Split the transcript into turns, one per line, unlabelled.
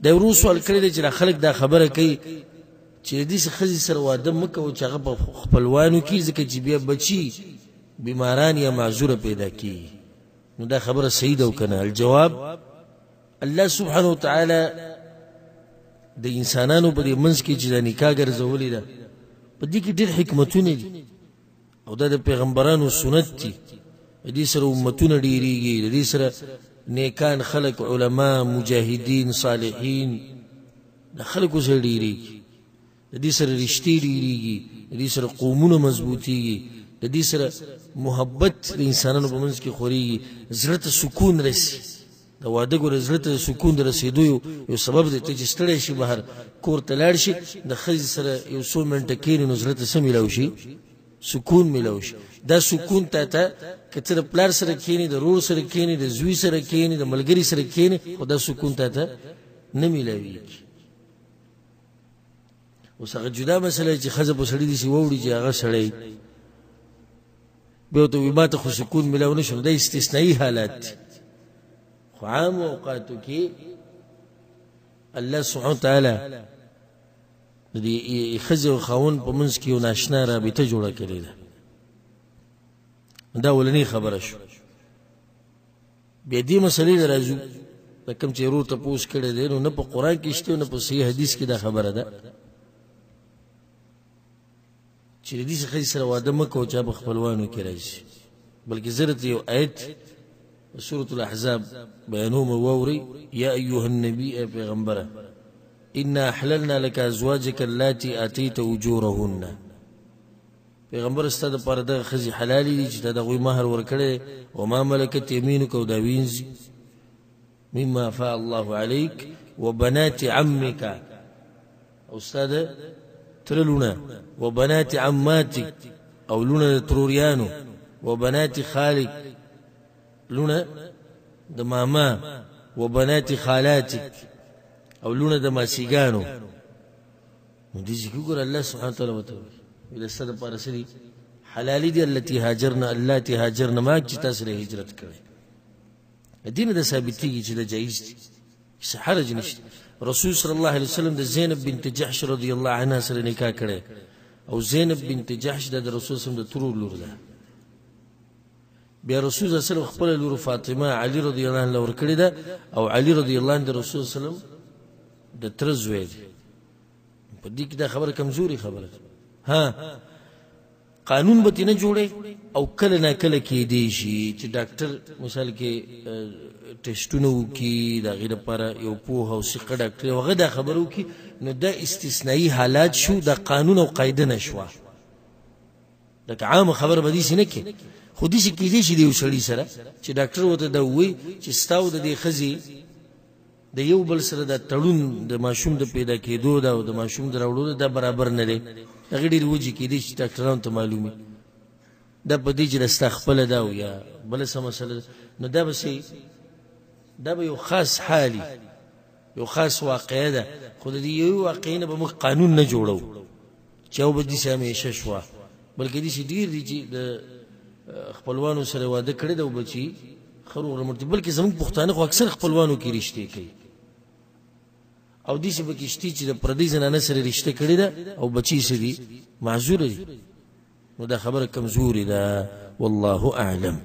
دا ورو سوال کړی دی چې دا خلک دا خبره کوي چې د دې ښځې سره واده مه کوو چې هغه په خپلوانو کې ځکه چې بیا بچي بیماران یا معذوره پیدا کیږي. نو دا خبره صحیح ده او که نه؟ الجواب الله سبحانه وتعالی د انسانانو په دې منځ کې چې دا نکاح ګرځولې ده په دې کې ډېر حکمتونه دي او دا د پیغمبرانو سنت دي. د دې سره امتونه ډېرېږي، د دې سره نیکان خلق علما مجاهدین صالحین د خلکو سره ډېرېږي، د دې سره رشتې ډېرېږي، د دې سره قومونه مضبوطېږي، د دې سره محبت د انسانانو په منځ کې خورېږي، زړه ته سکون رسي. د واده ګوره زړه ته سکون د رسېدو یو سبب دی. ته چې ستړی شي بهر کور ته لاړ شي د ښځې سره یو څو منټه کښېنې نو زړه ته څه میلاو شي؟ سکون میلاو شي. دا سکون تا ته که ته د پلار سره کښېنې، د رور سره کښېنې، د زوی سره کښېنې، د ملګري سره کښېنې، خو دا سکون تا ته نه میلاویږي. اوس هغه جدا مسله چې ښځه په سړي داسې واوړي چې هغه سړی بیا ورته وایي ما ته خو سکون میلاو نه شو. دا استثنایي حالات دي، خو عام اوقاتو کې الله سبحانه وتعالی د دې ښځې او خاوند په منځ کې یو ناشنا رابطه جوړه کړې ده. دا اولنۍ خبره شو. بیا دې مسلې ته راځو. دا کوم چې ورور تپوس کړی دی نو نه په قرآن کې شته نه په صحیح حدیث کې دا خبره ده چې د دې ښځې سره واده مه کوه چې په خپلوانو کې راځي، بلکې زه درته یو آیت سورة الأحزاب بيانهم واوري يا أيها النبي أي پیغمبره إنا أحللنا لك أزواجك اللاتي آتيت أجورهن. پیغمبر استا د پاره د ښځې حلالې دي چې تا د هغوی مهر ورکړی وما ملکت یمینک او دا وینځي مما أفاء الله عليك وبنات عمك او ستا د تره لونه وبنات عماتك او لونه د تروریانو وبنات خالك لونه د ماما وبنات خالاتك او لونه د ماسیګانو. نو دې ځکه ګوره الله سبحانه وتعالی ورته وایي د ستا دپاره څه دي؟ حلالې دي. اللاتي هاجرن معک چې تا سره هجرت کړی. دې نه د ثابتېږي چې د جایز دي، څه حرج نشته. رسول صلی الله علیه وسلم د زینب بنت جحش رضی الله عنها سره نکاح کړی او زینب بنت جحش د رسول صلی الله علیه وسلم د ترور لور ده. بیا رسول صلی الله علیه وسلم خپل لور فاطمه علی رضی الله عنه ورکړې ده او علی رضی الله عنه د رسول صلی الله علیه وسلم د تره زوی دی. په دې کې دا خبره کمزوري خبره ده. ها قانون به نه جوړي او کله نه کله کېدی شي چې ډاکټر مثال کې ټیسټونه وکړي د هغې لپاره یو پوهه او ثقه ډاکټر هغه دا خبره وکړي، نو دا استثنایي حالات شو، دا قانون او قاعده نه شوه. لکه عامه خبره به داسې نه کې، خو داسې کېدی شي د یو سړي سره چې ډاکټر ورته دا ووایي چې ستا او د دې ښځې د یو بل سره دا تړون د ماشوم د پیدا کېدو دا او د ماشوم د راوړلو دا برابر نه دی. هغې ډېرې وجې کېدی چې ډاکټرانو ته معلومي دا په دې چې د ستا خپله ده او یا بله څه مسله ده، نو دا به یو خاص حالي یو خاص واقعه ده. خو د دې یو واقعې نه به موږ قانون نه جوړو چې او به داسې همیشه شوه، بلکې داسې ډېر دي چې د خپلوانو سره واده کړی ده او بچي ښه روغ رمټ دي. بلکې زموږ پښتانه خو اکثر خپلوانو کې رشتې کوي او داسې پکې شته چې د پردۍ زنانه سره رشته کړې ده او بچي څه دي معذوره دي. نو دا خبره کمزورې ده. والله اعلم.